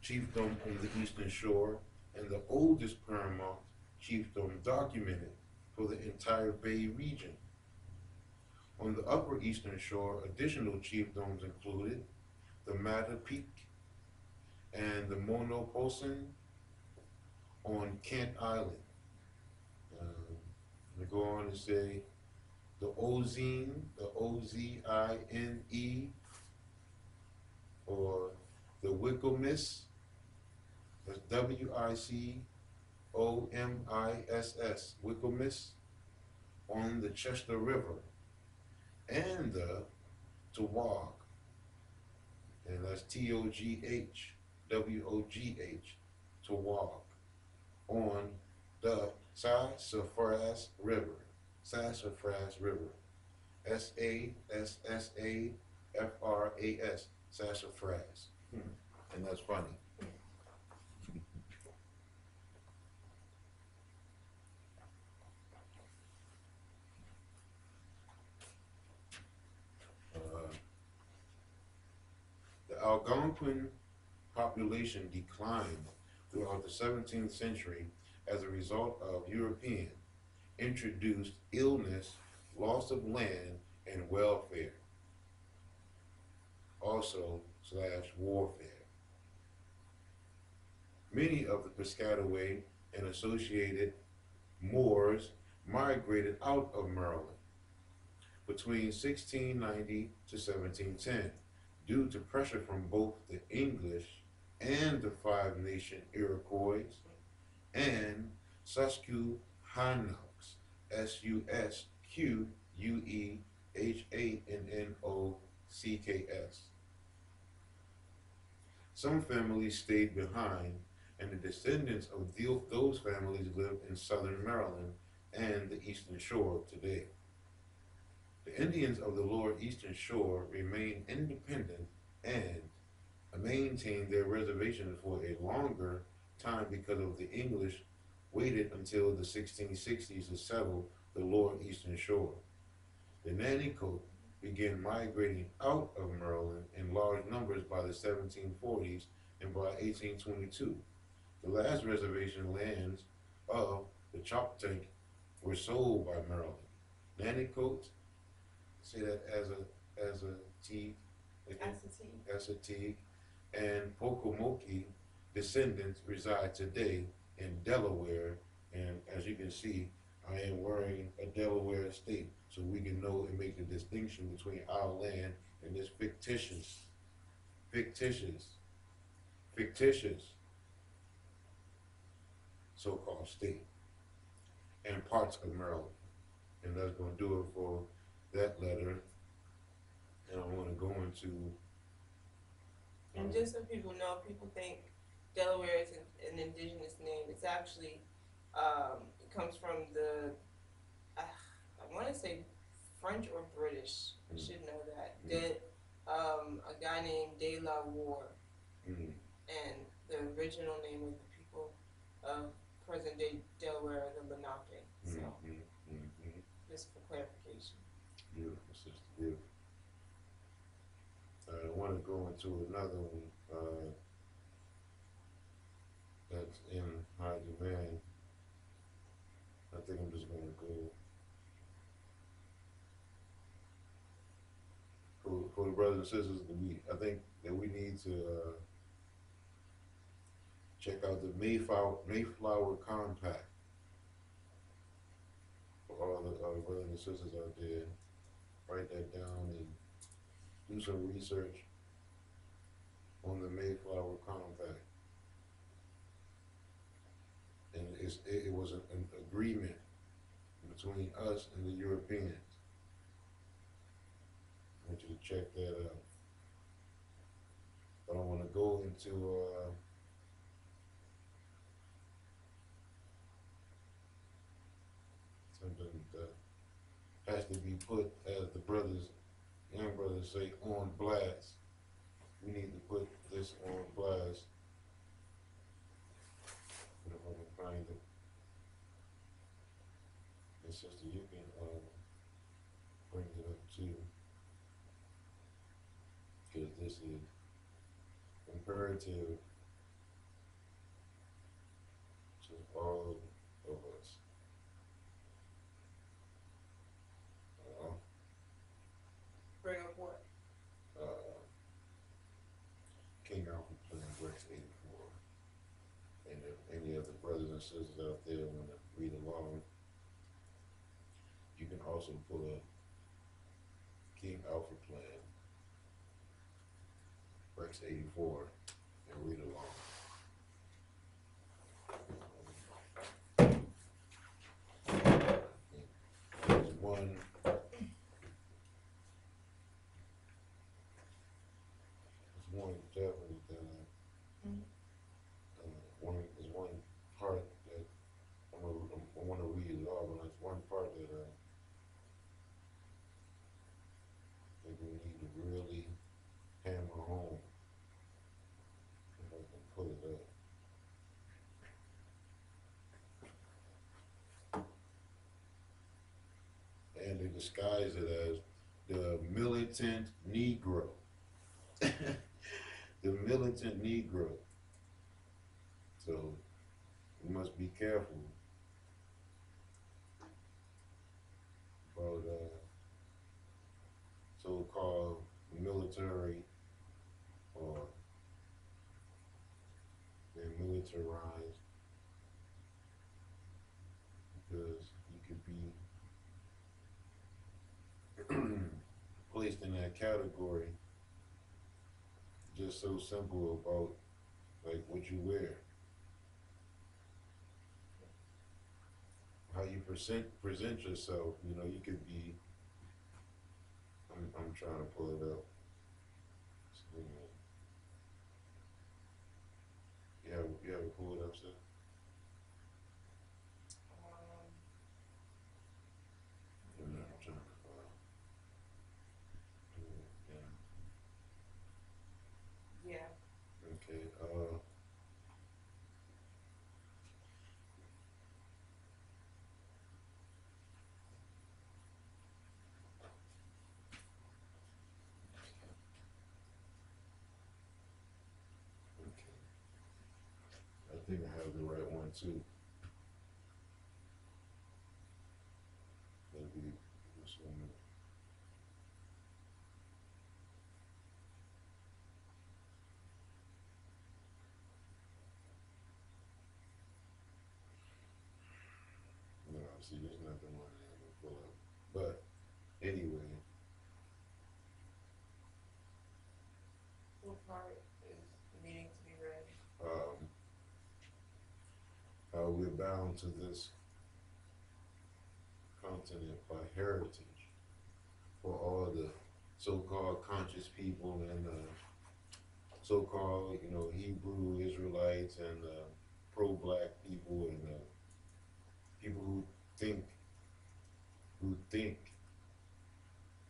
chiefdom on the Eastern Shore and the oldest paramount chiefdom documented for the entire Bay region. On the Upper Eastern Shore, additional chiefdoms included the Mattapique and the Monoposin on Kent Island. We go on to say the Ozine, the O-Z-I-N-E, or the Wickomiss, that's W-I-C-O-M-I-S-S, Wickomiss, on the Chester River, and the Towog, and that's T-O-G-H, W-O-G-H, Towog, on the Sassafras River, S-A-S-S-A-F-R-A-S, Sassafras. And that's funny. The Algonquin population declined throughout the 17th century as a result of European introduced illness, loss of land, and welfare, also / warfare. Many of the Piscataway and associated Moors migrated out of Maryland between 1690 to 1710 due to pressure from both the English and the Five Nation Iroquois and Susquehannocks, Susquehannocks. Some families stayed behind, and the descendants of those families live in southern Maryland and the Eastern Shore today. The Indians of the Lower Eastern Shore remained independent and maintained their reservations for a longer time because of the English waited until the 1660s to settle the Lower Eastern Shore. The Nanticoke began migrating out of Maryland in large numbers by the 1740s, and by 1822, the last reservation lands of the Choptank were sold by Maryland. Nanticoke, say that as a T, as a T, and Pocomoke descendants reside today in Delaware, and as you can see, I am wearing a Delaware state, so we can know and make the distinction between our land and this fictitious so-called state and parts of Maryland. And that's going to do it for that letter. And I want to go into... And just so people know, people think Delaware is an indigenous name. It's actually, it comes from the, I want to say French or British. I should know that. A guy named De La War. And the original name of the people of present day Delaware are the Lenape. So, just for clarification. Beautiful, sister, beautiful. I want to go into another one that's in high demand. I think I'm just going to go for the brothers and sisters. I think that we need to check out the Mayflower Compact. all the brothers and sisters out there, write that down and do some research on the Mayflower Compact. And it was an agreement between us and the Europeans. I want you to check that out. But I want to go into something that has to be put, as the young brothers say, on blast. We need to put this on blast. If I can find it. And sister, you can bring it up too. Because this is imperative to all of us. Bring up what? King Alfred Plan Works 84. And if any of the brothers and sisters out there want to read along, you can also pull up King Alfred Plan Works 84 and read along. There's one. Definitely that there's one part that I want to read it all, but there's one part that I think we need to really hammer home. If I can pull it up. And they disguise it as the militant Negro. The militant Negro. So we must be careful about so-called military or they're militarized, because you could be placed in that category. Just so simple about like what you wear, how you present yourself. You know, you could be. I'm trying to pull it up. You have it pull it up, sir? I'm trying to Yeah. Okay. I think I have the right one too. Maybe this one. No, see, there's nothing one I can pull up. But anyway. What part is needing to be read? We're bound to this continent by heritage for all the so-called conscious people and so-called, Hebrew Israelites and pro-black people and people who think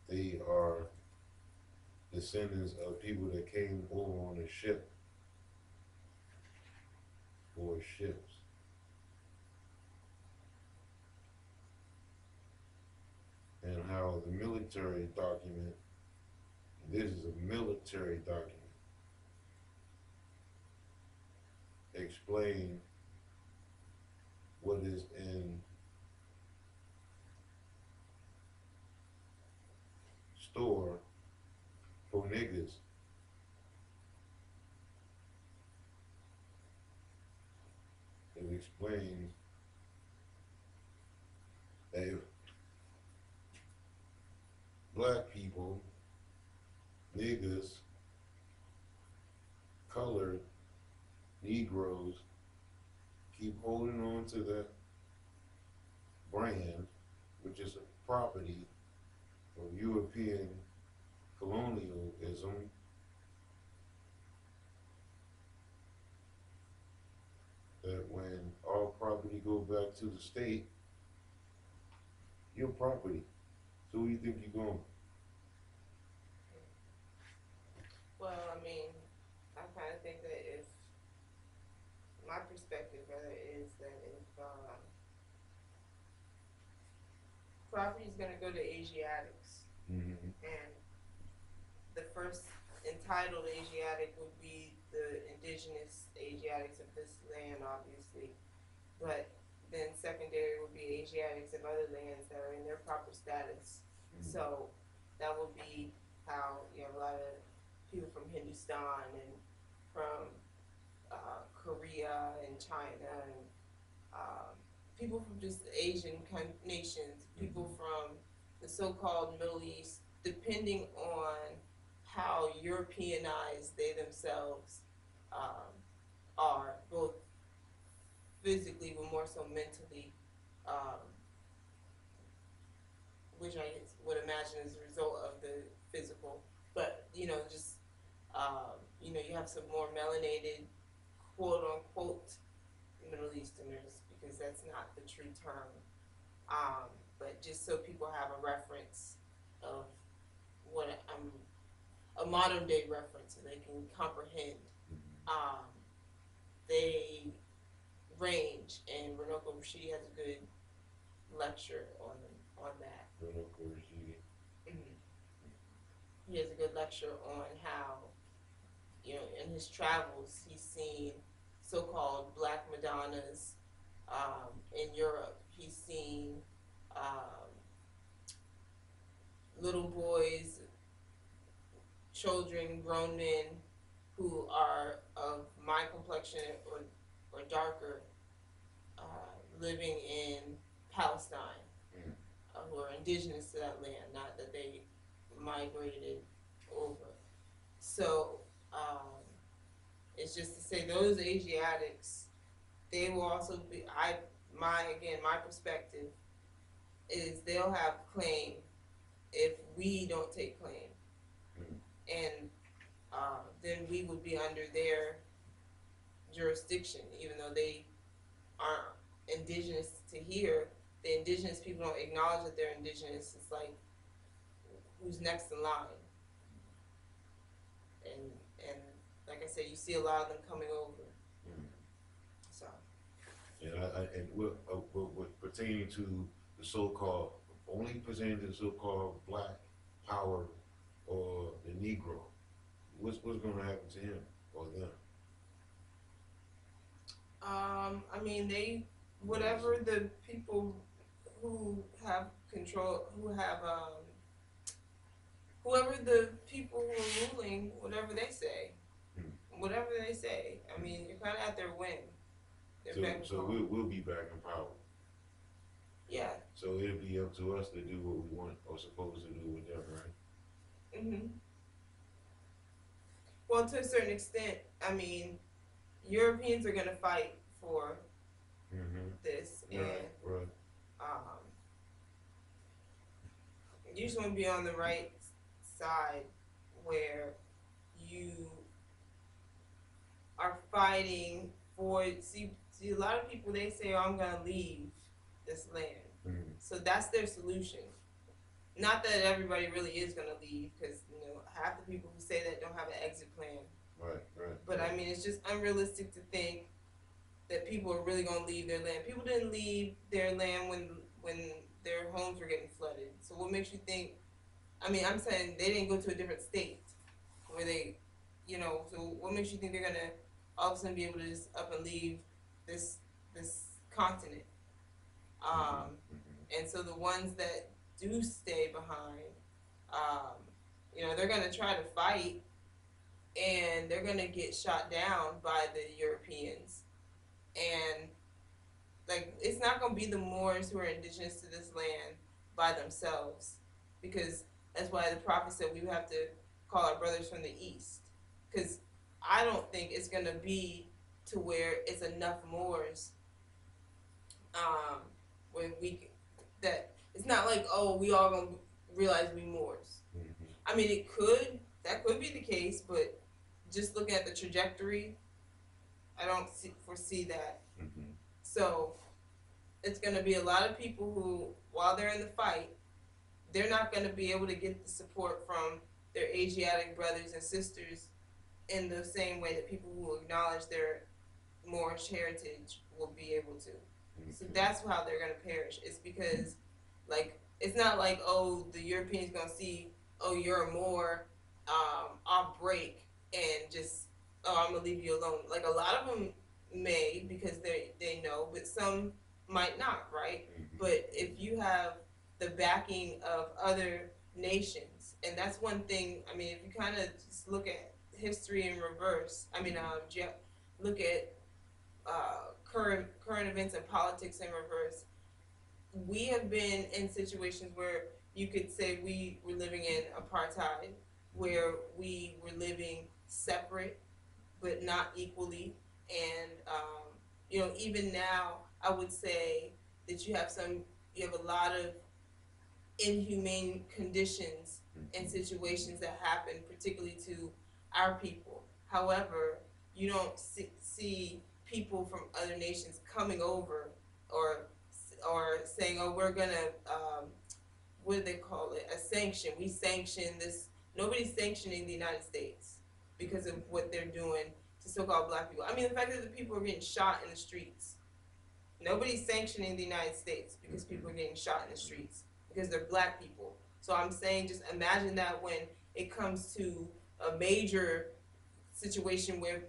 they are descendants of people that came over on a ship or ships. And how the military document, this is a military document, explain what is in store for niggas. It explains that black people, niggas, colored, Negroes keep holding on to that brand, which is a property of European colonialism, that when all property go back to the state, your property. So where you think you're going? Well, I mean, I kind of think that if my perspective rather is that if property is going to go to Asiatics, Mm-hmm. and the first entitled Asiatic would be the indigenous Asiatics of this land, obviously, but then secondary would be Asiatics of other lands that are in their proper status. Mm-hmm. So that would be how you have a lot of people from Hindustan and from Korea and China and people from just Asian nations, people from the so-called Middle East, depending on how Europeanized they themselves are, both physically but more so mentally, which I would imagine is a result of the physical. But just you have some more melanated, quote unquote, Middle Easterners, because that's not the true term. But just so people have a reference of what a modern day reference, so they can comprehend. They range, and Renoko Rashidi has a good lecture on that. Renoko Rashidi. Mm-hmm. He has a good lecture on how, in his travels, he's seen so-called Black Madonnas in Europe. He's seen little boys, children, grown men who are of my complexion or darker, living in Palestine, who are indigenous to that land, not that they migrated over. So it's just to say those Asiatics, they will also be. My perspective is they'll have claim if we don't take claim, and then we would be under their jurisdiction, even though they aren't indigenous to here. The indigenous people don't acknowledge that they're indigenous. It's like, who's next in line? And like I said, you see a lot of them coming over. So. And what pertaining to the so-called, only pertaining to the so-called black power or the Negro, what's going to happen to him or them? I mean, whatever the people who have control, whoever the people who are ruling, whatever they say. I mean, you're kind of at their whim. So we'll be back in power. Yeah. So it'll be up to us to do what we want or supposed to do with them, right? Mhm. Well, to a certain extent, I mean, Europeans are gonna fight for this, and right. You just want to be on the right side where you are fighting for. See, a lot of people, they say, "Oh, I'm gonna leave this land," so that's their solution. Not that everybody really is gonna leave, because half the people who say that don't have an exit plan. Right. But I mean, it's just unrealistic to think that people are really gonna leave their land. People didn't leave their land when their homes were getting flooded. So what makes you think? I mean, I'm saying they didn't go to a different state where they, So what makes you think they're gonna all of a sudden be able to just up and leave this continent? And so the ones that do stay behind, they're gonna try to fight, and they're gonna get shot down by the Europeans, and it's not gonna be the Moors who are indigenous to this land by themselves, because That's why the prophet said we have to call our brothers from the east, because I don't think it's gonna be to where it's enough Moors, um, when we that it's not like, oh, we all gonna realize we Moors. I mean, that could be the case, but just looking at the trajectory, I don't foresee that. So it's going to be a lot of people who, while they're in the fight, they're not going to be able to get the support from their Asiatic brothers and sisters in the same way that people who acknowledge their Moorish heritage will be able to. So that's how they're going to perish. It's because, like, it's not like, oh, the Europeans going to see, oh, you're a Moor, off break and just, oh, I'm going to leave you alone. Like, a lot of them may, because they know, but some might not, right? But if you have the backing of other nations, and that's one thing, I mean, if you kind of just look at history in reverse, look at current events and politics in reverse, we have been in situations where you could say we were living in apartheid, where we were living separate but not equally, and even now, I would say that you have a lot of inhumane conditions and situations that happen, particularly to our people. However, you don't see people from other nations coming over or saying, "Oh, we're gonna what do they call it? A sanction. We sanction this." Nobody's sanctioning the United States because of what they're doing to so-called black people. I mean, the fact that the people are getting shot in the streets. Nobody's sanctioning the United States because people are getting shot in the streets because they're black people. So I'm saying, just imagine that when it comes to a major situation where,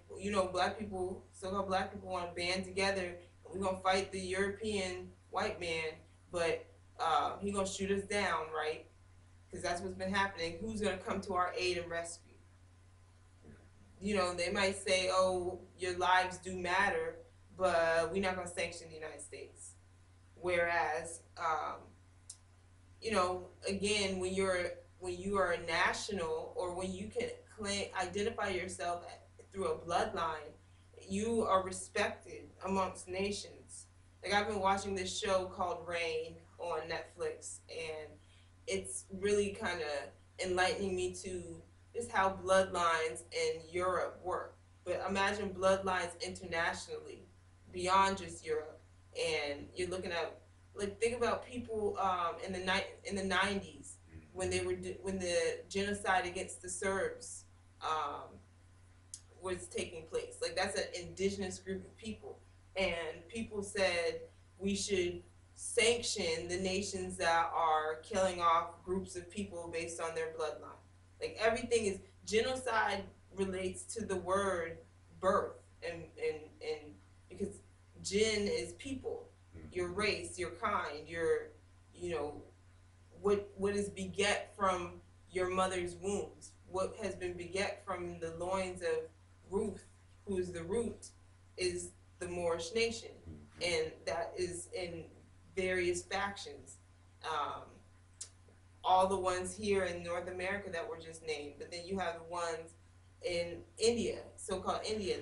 black people, so-called black people, want to band together and we're going to fight the European white man, but he going to shoot us down, right? Because that's what's been happening. Who's going to come to our aid and rescue? They might say, oh, your lives do matter, but we're not going to sanction the United States. Whereas, again, when you are a national, or when you can identify yourself through a bloodline, you are respected amongst nations. Like, I've been watching this show called Rain on Netflix, and it's really kind of enlightening me to just how bloodlines in Europe work. But imagine bloodlines internationally, beyond just Europe, and you're looking at, like, think about people in the 90s when when the genocide against the Serbs was taking place. Like, that's an indigenous group of people, and people said we should sanction the nations that are killing off groups of people based on their bloodline. Like, everything is genocide relates to the word birth, and because jinn is people, your race, your kind, your what is beget from your mother's wombs, what has been beget from the loins of Ruth, who is the root, is the Moorish nation, and that is in various factions. All the ones here in North America that were just named, but then you have the ones in India, so-called India.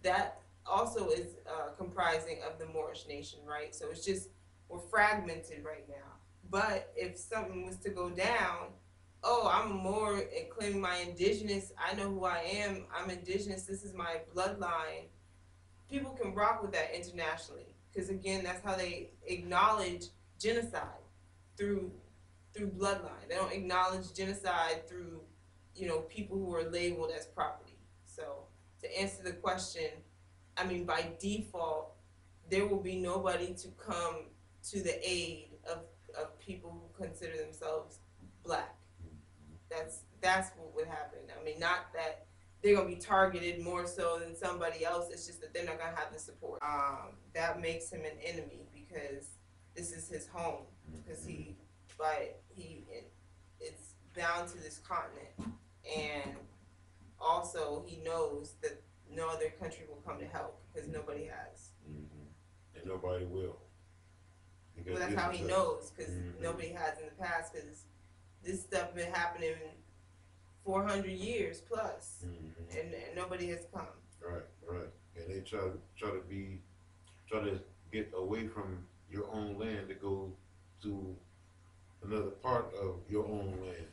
That also is comprising of the Moorish nation, right? So it's just, we're fragmented right now. But if something was to go down, oh, I'm a Moor and claiming my indigenous, I know who I am, I'm indigenous, this is my bloodline, people can rock with that internationally. Because again, that's how they acknowledge genocide, through bloodline. They don't acknowledge genocide through, people who are labeled as property. So to answer the question, I mean, by default, there will be nobody to come to the aid of people who consider themselves black. That's what would happen. I mean, not that they're gonna be targeted more so than somebody else. It's just that they're not gonna have the support. That makes him an enemy, because this is his home. Because it's bound to this continent, and also he knows that no other country will come to help because nobody has. And nobody will. Well, that's how he knows, because nobody has in the past, because this stuff been happening 400 years plus, and nobody has come. Right. And they try to get away from your own land to go to another part of your own land.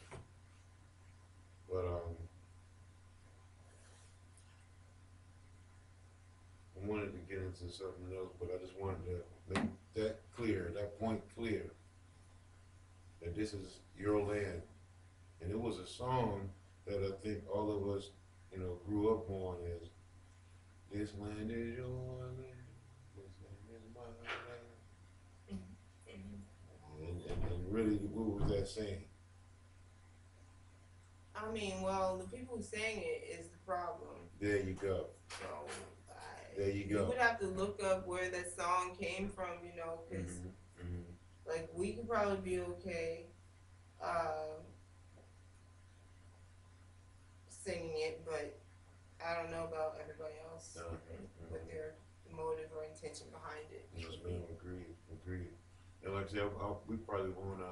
But I wanted to get into something else, but I just wanted to make that point clear, that this is your land. And it was a song that I think all of us, grew up on, is this land is your land, this land is my land. And really, what was that saying? I mean, well, the people who sang it is the problem. There you go. So, there you go. You would have to look up where that song came from, because like we could probably be okay singing it, but I don't know about everybody else with their motive or intention behind it. Yes, ma'am. Agreed. And like I said, we probably won't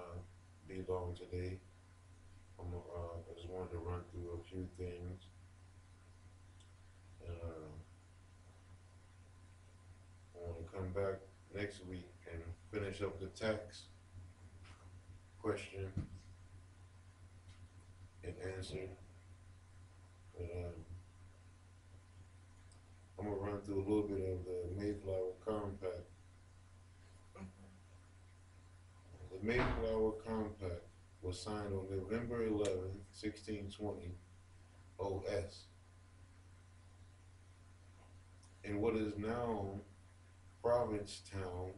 be long today. I just wanted to run through a few things. And I want to come back next week and finish up the tax question and answer. But I'm going to run through a little bit of the Mayflower Compact. The Mayflower Compact was signed on November 11, 1620, OS, in what is now Provincetown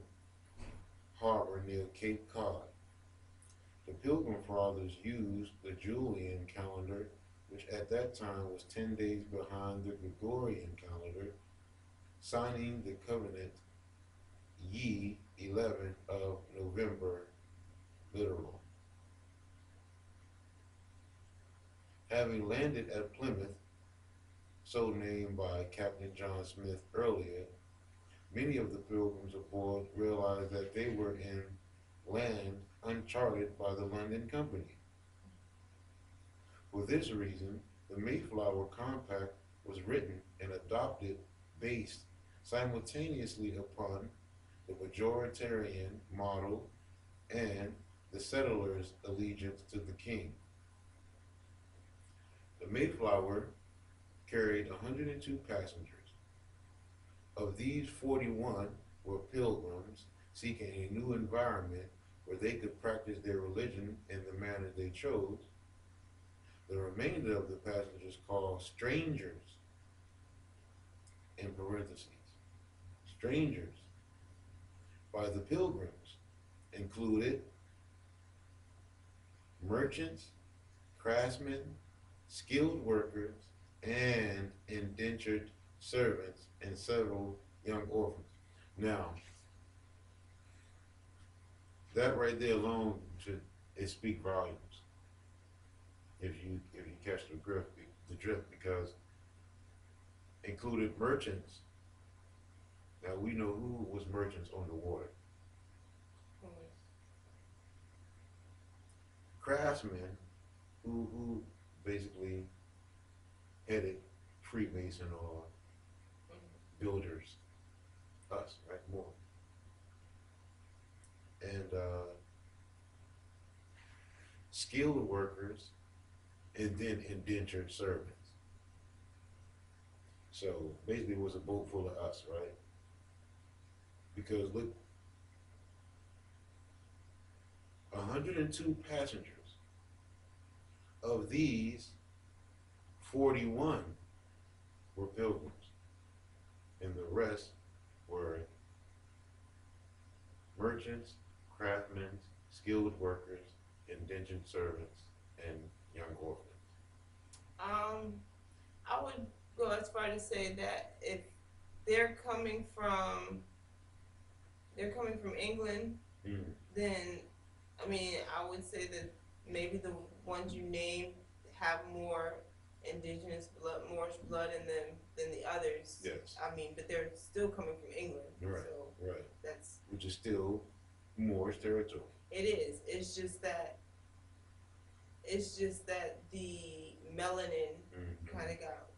Harbor near Cape Cod. The Pilgrim Fathers used the Julian calendar, which at that time was 10 days behind the Gregorian calendar, signing the covenant Ye 11 of November, literal. Having landed at Plymouth, so named by Captain John Smith earlier, many of the pilgrims aboard realized that they were in land uncharted by the London Company. For this reason, the Mayflower Compact was written and adopted based simultaneously upon the majoritarian model and the settlers' allegiance to the king. The Mayflower carried 102 passengers. Of these, 41 were pilgrims seeking a new environment where they could practice their religion in the manner they chose. The remainder of the passengers, called strangers, in parentheses, strangers, by the pilgrims, included merchants, craftsmen, skilled workers, and indentured servants, and several young orphans. Now, that right there alone should speak volumes. If you catch the drift, because included merchants. Now we know who was merchants on the water. Craftsmen, who basically headed Freemason or builders, us, right, Moor. And skilled workers, and then indentured servants. So basically it was a boat full of us, right? Because look, 102 passengers. Of these, 41 were pilgrims, and the rest were merchants, craftsmen, skilled workers, indentured servants, and young orphans. I would go as far to say that if they're coming from England, then I mean I would say that maybe the ones you named have more indigenous blood, Moorish blood in them than the others. Yes. I mean, but they're still coming from England. Right. So Right. that's which is still Moorish territory. It is. It's just that It's just that the melanin kind of got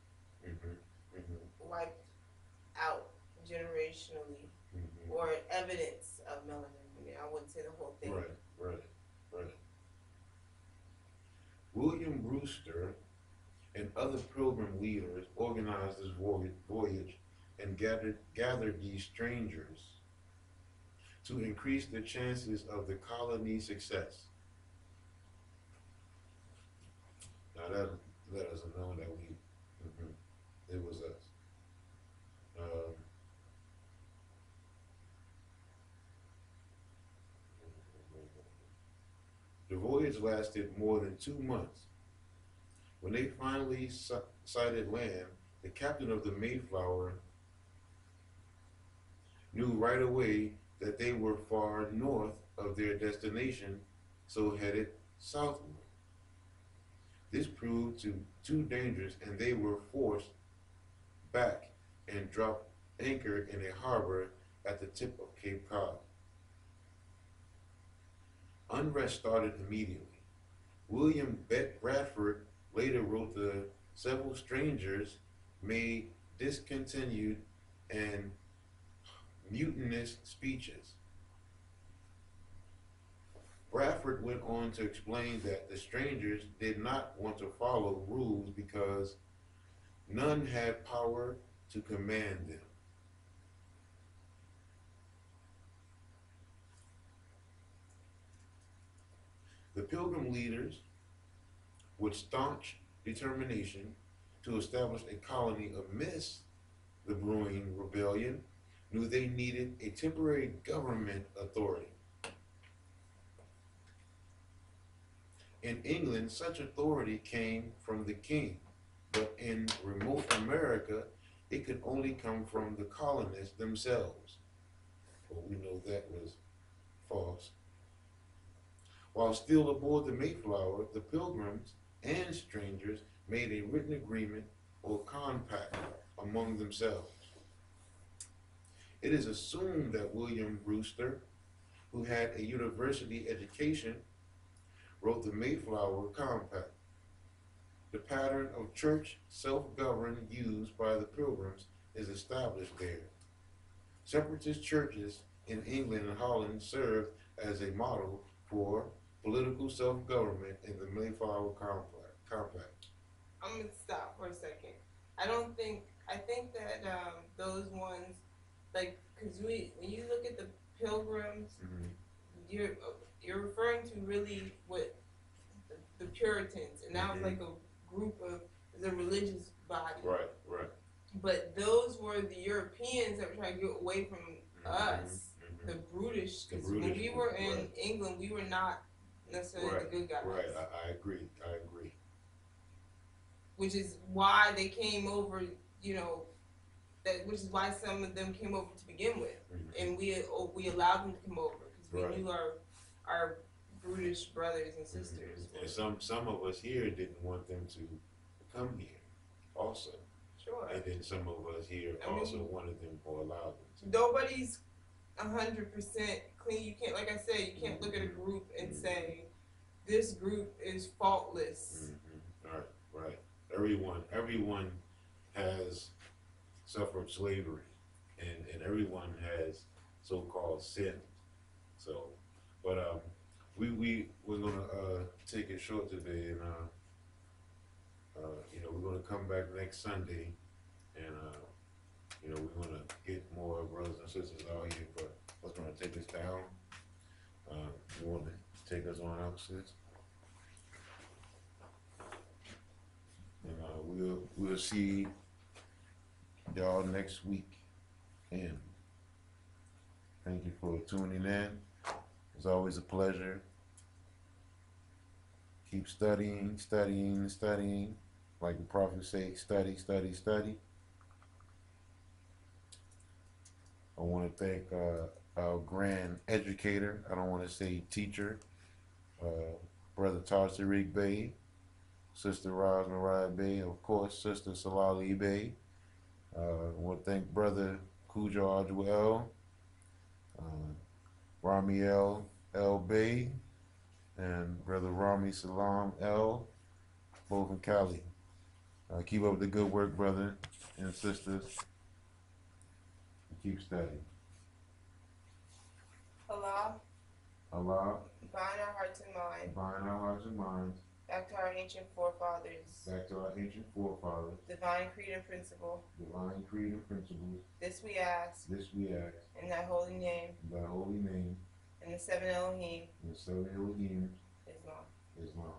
wiped out generationally, or evidence of melanin. I mean, I wouldn't say the whole thing. Right. William Brewster and other pilgrim leaders organized this voyage and gathered these strangers to increase the chances of the colony's success. Now that let us know that it was us. Um, the voyage lasted more than 2 months. When they finally sighted land, the captain of the Mayflower knew right away that they were far north of their destination, so headed southward. This proved too dangerous, and they were forced back and dropped anchor in a harbor at the tip of Cape Cod. Unrest started immediately. William Bradford later wrote that several strangers made discontinued and mutinous speeches. Bradford went on to explain that the strangers did not want to follow rules because none had power to command them. The Pilgrim leaders, with staunch determination to establish a colony amidst the brewing rebellion, knew they needed a temporary government authority. In England, such authority came from the king, but in remote America, it could only come from the colonists themselves. But we know that was false. While still aboard the Mayflower, the Pilgrims and strangers made a written agreement or compact among themselves. It is assumed that William Brewster, who had a university education, wrote the Mayflower Compact. The pattern of church self-government used by the Pilgrims is established there. Separatist churches in England and Holland served as a model for political self-government in the Mayflower Compact. I'm gonna stop for a second. I think that those ones, like, cause when you look at the Pilgrims, you're referring to really what the Puritans, and that was like a group of the religious body. Right. But those were the Europeans that were trying to get away from us, the brutish. Because when we were in England, we were not necessarily the good guys. Right, I agree. Which is why they came over, which is why some of them came over to begin with. And we allowed them to come over because we knew our brutish brothers and sisters. And some of us here didn't want them to come here also. Sure. And then some of us here also wanted them or allowed them to. Nobody's 100% clean. You can't, like I said, you can't look at a group and say this group is faultless. Right. Everyone has suffered slavery, and everyone has so-called sinned. So, but we're gonna take it short today, and we're gonna come back next Sunday, and we're gonna get more brothers and sisters out here. But what's gonna take us down? You want to take us on out, sis? And we'll see y'all next week. And thank you for tuning in. It's always a pleasure. Keep studying. Like the prophet say, study. I want to thank our grand educator. I don't want to say teacher. Brother Tariq Bey, Sister Roz Mariah Bey, of course, Sister Selah Bey. I want to thank Brother Cujo Adjuel, Ramiel L. Bey, and Brother Rami Salam L, both in Cali. Keep up the good work, brother and sisters. And keep studying. Allah, Allah, bind our hearts and minds bind our hearts and minds back to our ancient forefathers, back to our ancient forefathers, divine creed and principle. divine creed and principles. This we ask, This we ask, in thy holy name, in thy holy name, in the seven Elohim, in the seven Elohim, Islam. Islam.